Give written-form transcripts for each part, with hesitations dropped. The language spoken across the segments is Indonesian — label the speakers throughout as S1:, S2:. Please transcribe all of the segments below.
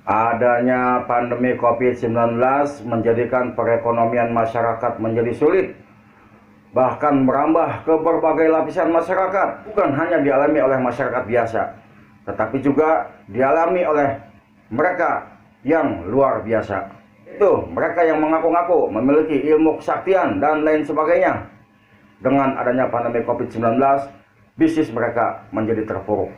S1: Adanya pandemi COVID-19 menjadikan perekonomian masyarakat menjadi sulit, bahkan merambah ke berbagai lapisan masyarakat. Bukan hanya dialami oleh masyarakat biasa, tetapi juga dialami oleh mereka yang luar biasa. Itu mereka yang mengaku-ngaku memiliki ilmu kesaktian dan lain sebagainya. Dengan adanya pandemi COVID-19, bisnis mereka menjadi terpuruk.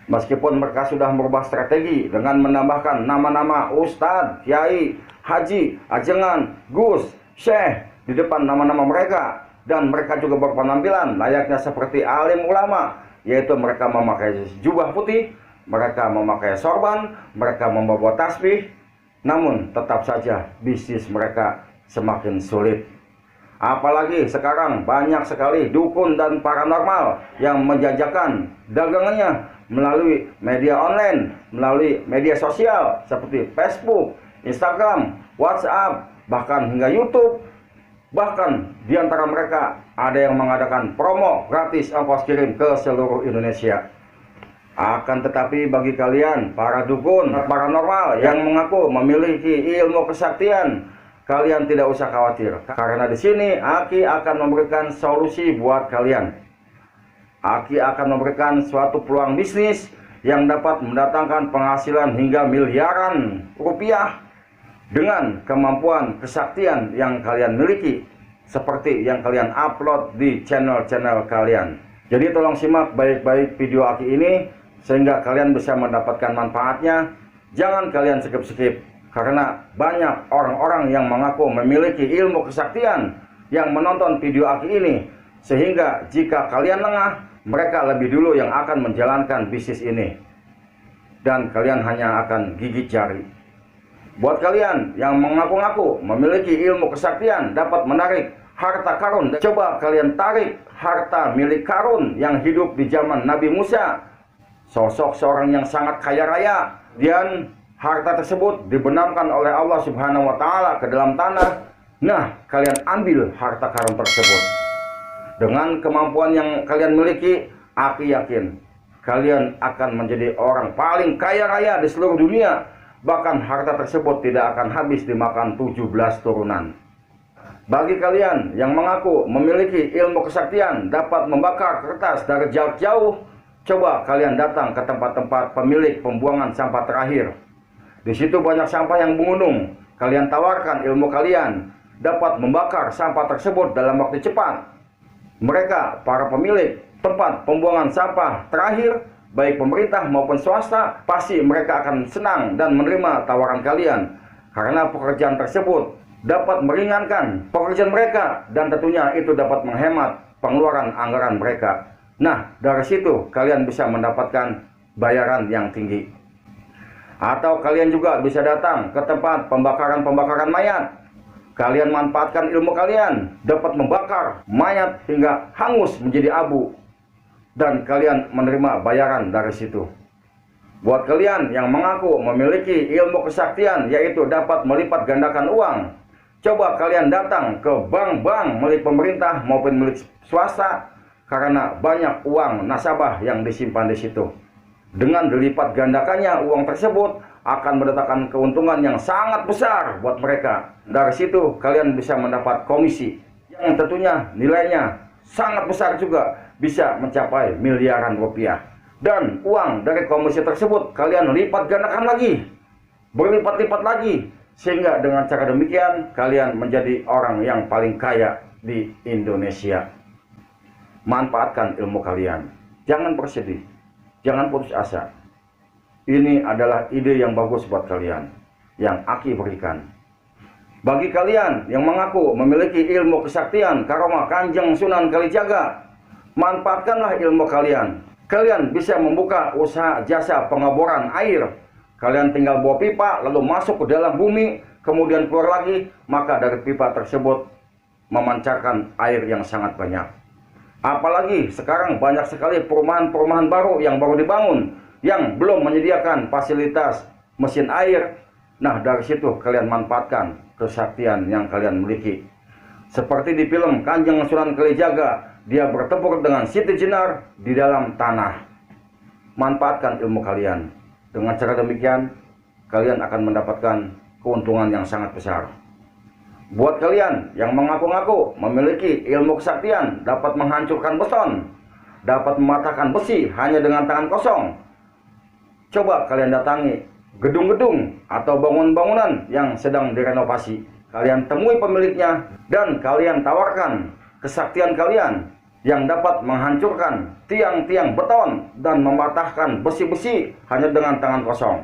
S1: Meskipun mereka sudah merubah strategi dengan menambahkan nama-nama Ustadz, Kiai, Haji, Ajengan, Gus, Syekh di depan nama-nama mereka. Dan mereka juga berpenampilan layaknya seperti alim ulama, yaitu mereka memakai jubah putih, mereka memakai sorban, mereka membawa tasbih. Namun tetap saja bisnis mereka semakin sulit. Apalagi sekarang banyak sekali dukun dan paranormal yang menjajakan dagangannya melalui media online, melalui media sosial seperti Facebook, Instagram, WhatsApp, bahkan hingga YouTube. Bahkan di antara mereka ada yang mengadakan promo gratis ongkos kirim ke seluruh Indonesia. Akan tetapi bagi kalian para dukun paranormal yang mengaku memiliki ilmu kesaktian, kalian tidak usah khawatir, karena di sini Aki akan memberikan solusi buat kalian. Aki akan memberikan suatu peluang bisnis yang dapat mendatangkan penghasilan hingga miliaran rupiah dengan kemampuan kesaktian yang kalian miliki, seperti yang kalian upload di channel-channel kalian. Jadi tolong simak baik-baik video Aki ini sehingga kalian bisa mendapatkan manfaatnya. Jangan kalian skip-skip, karena banyak orang-orang yang mengaku memiliki ilmu kesaktian yang menonton video Aki ini, sehingga jika kalian lengah, mereka lebih dulu yang akan menjalankan bisnis ini, dan kalian hanya akan gigit jari. Buat kalian yang mengaku-ngaku memiliki ilmu kesaktian dapat menarik harta karun, coba kalian tarik harta milik Karun yang hidup di zaman Nabi Musa, sosok seorang yang sangat kaya raya, dan harta tersebut dibenamkan oleh Allah Subhanahu wa Ta'ala ke dalam tanah. Nah, kalian ambil harta karun tersebut. Dengan kemampuan yang kalian miliki, Aki yakin kalian akan menjadi orang paling kaya raya di seluruh dunia. Bahkan harta tersebut tidak akan habis dimakan 17 turunan. Bagi kalian yang mengaku memiliki ilmu kesaktian dapat membakar kertas dari jarak jauh, coba kalian datang ke tempat-tempat pemilik pembuangan sampah terakhir. Di situ banyak sampah yang menggunung. Kalian tawarkan ilmu kalian dapat membakar sampah tersebut dalam waktu cepat. Mereka, para pemilik tempat pembuangan sampah terakhir, baik pemerintah maupun swasta, pasti mereka akan senang dan menerima tawaran kalian, karena pekerjaan tersebut dapat meringankan pekerjaan mereka dan tentunya itu dapat menghemat pengeluaran anggaran mereka. Nah, dari situ kalian bisa mendapatkan bayaran yang tinggi. Atau kalian juga bisa datang ke tempat pembakaran mayat. Kalian manfaatkan ilmu kalian dapat membakar mayat hingga hangus menjadi abu, dan kalian menerima bayaran dari situ. Buat kalian yang mengaku memiliki ilmu kesaktian, yaitu dapat melipat gandakan uang, coba kalian datang ke bank-bank milik pemerintah maupun milik swasta, karena banyak uang nasabah yang disimpan di situ. Dengan dilipat gandakannya uang tersebut akan mendatangkan keuntungan yang sangat besar buat mereka. Dari situ kalian bisa mendapat komisi yang tentunya nilainya sangat besar juga, bisa mencapai miliaran rupiah. Dan uang dari komisi tersebut kalian lipat gandakan lagi, berlipat-lipat lagi, sehingga dengan cara demikian kalian menjadi orang yang paling kaya di Indonesia. Manfaatkan ilmu kalian, jangan bersedih, jangan putus asa. Ini adalah ide yang bagus buat kalian yang Aki berikan. Bagi kalian yang mengaku memiliki ilmu kesaktian karomah Kanjeng Sunan Kalijaga, manfaatkanlah ilmu kalian. Kalian bisa membuka usaha jasa pengeboran air. Kalian tinggal bawa pipa lalu masuk ke dalam bumi, kemudian keluar lagi, maka dari pipa tersebut memancarkan air yang sangat banyak. Apalagi sekarang banyak sekali perumahan-perumahan baru yang baru dibangun yang belum menyediakan fasilitas mesin air. Nah, dari situ kalian manfaatkan kesaktian yang kalian miliki. Seperti di film Kanjeng Sunan Kalijaga, dia bertempur dengan Siti Jenar di dalam tanah. Manfaatkan ilmu kalian. Dengan cara demikian, kalian akan mendapatkan keuntungan yang sangat besar. Buat kalian yang mengaku-ngaku memiliki ilmu kesaktian dapat menghancurkan beton, dapat mematahkan besi hanya dengan tangan kosong, coba kalian datangi gedung-gedung atau bangunan-bangunan yang sedang direnovasi. Kalian temui pemiliknya dan kalian tawarkan kesaktian kalian yang dapat menghancurkan tiang-tiang beton dan mematahkan besi-besi hanya dengan tangan kosong.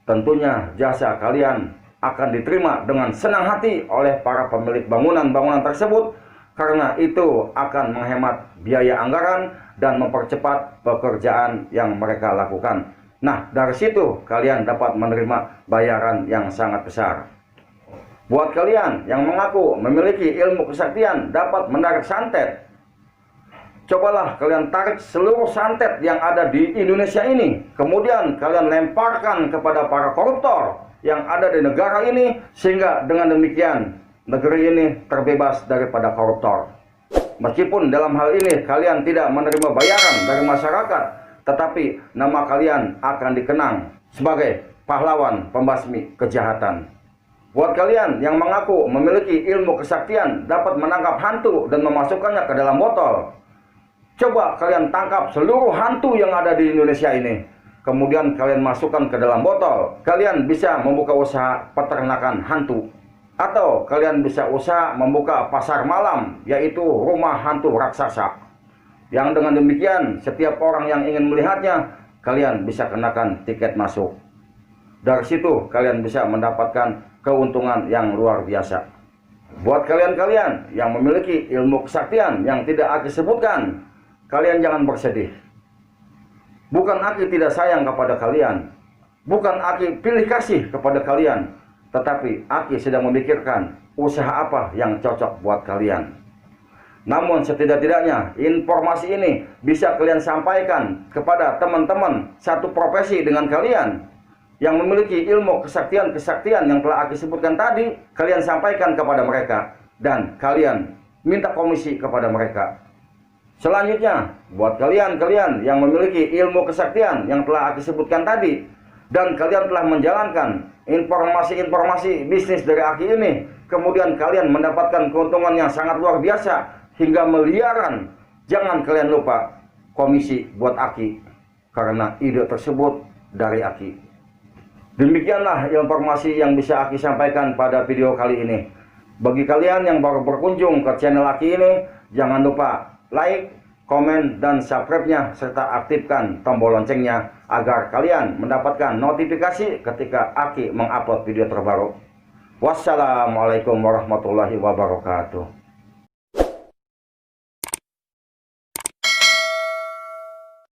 S1: Tentunya jasa kalian akan diterima dengan senang hati oleh para pemilik bangunan-bangunan tersebut, karena itu akan menghemat biaya anggaran dan mempercepat pekerjaan yang mereka lakukan. Nah, dari situ kalian dapat menerima bayaran yang sangat besar. Buat kalian yang mengaku memiliki ilmu kesaktian dapat menarik santet, cobalah kalian tarik seluruh santet yang ada di Indonesia ini, kemudian kalian lemparkan kepada para koruptor yang ada di negara ini, sehingga dengan demikian negeri ini terbebas daripada koruptor. Meskipun dalam hal ini kalian tidak menerima bayaran dari masyarakat, tetapi nama kalian akan dikenang sebagai pahlawan pembasmi kejahatan. Buat kalian yang mengaku memiliki ilmu kesaktian dapat menangkap hantu dan memasukkannya ke dalam botol, coba kalian tangkap seluruh hantu yang ada di Indonesia ini, kemudian kalian masukkan ke dalam botol. Kalian bisa membuka usaha peternakan hantu, atau kalian bisa usaha membuka pasar malam, yaitu rumah hantu raksasa, yang dengan demikian setiap orang yang ingin melihatnya, kalian bisa kenakan tiket masuk. Dari situ kalian bisa mendapatkan keuntungan yang luar biasa. Buat kalian-kalian yang memiliki ilmu kesaktian yang tidak Aki sebutkan, kalian jangan bersedih. Bukan Aki tidak sayang kepada kalian, bukan Aki pilih kasih kepada kalian, tetapi Aki sedang memikirkan usaha apa yang cocok buat kalian. Namun setidak-tidaknya informasi ini bisa kalian sampaikan kepada teman-teman satu profesi dengan kalian yang memiliki ilmu kesaktian-kesaktian yang telah Aki sebutkan tadi. Kalian sampaikan kepada mereka dan kalian minta komisi kepada mereka. Selanjutnya, buat kalian-kalian yang memiliki ilmu kesaktian yang telah Aki sebutkan tadi, dan kalian telah menjalankan informasi-informasi bisnis dari Aki ini, kemudian kalian mendapatkan keuntungan yang sangat luar biasa hingga miliaran, jangan kalian lupa komisi buat Aki, karena ide tersebut dari Aki. Demikianlah informasi yang bisa Aki sampaikan pada video kali ini. Bagi kalian yang baru berkunjung ke channel Aki ini, jangan lupa like, komen, dan subscribe-nya, serta aktifkan tombol loncengnya agar kalian mendapatkan notifikasi ketika Aki mengupload video terbaru. Wassalamualaikum warahmatullahi wabarakatuh.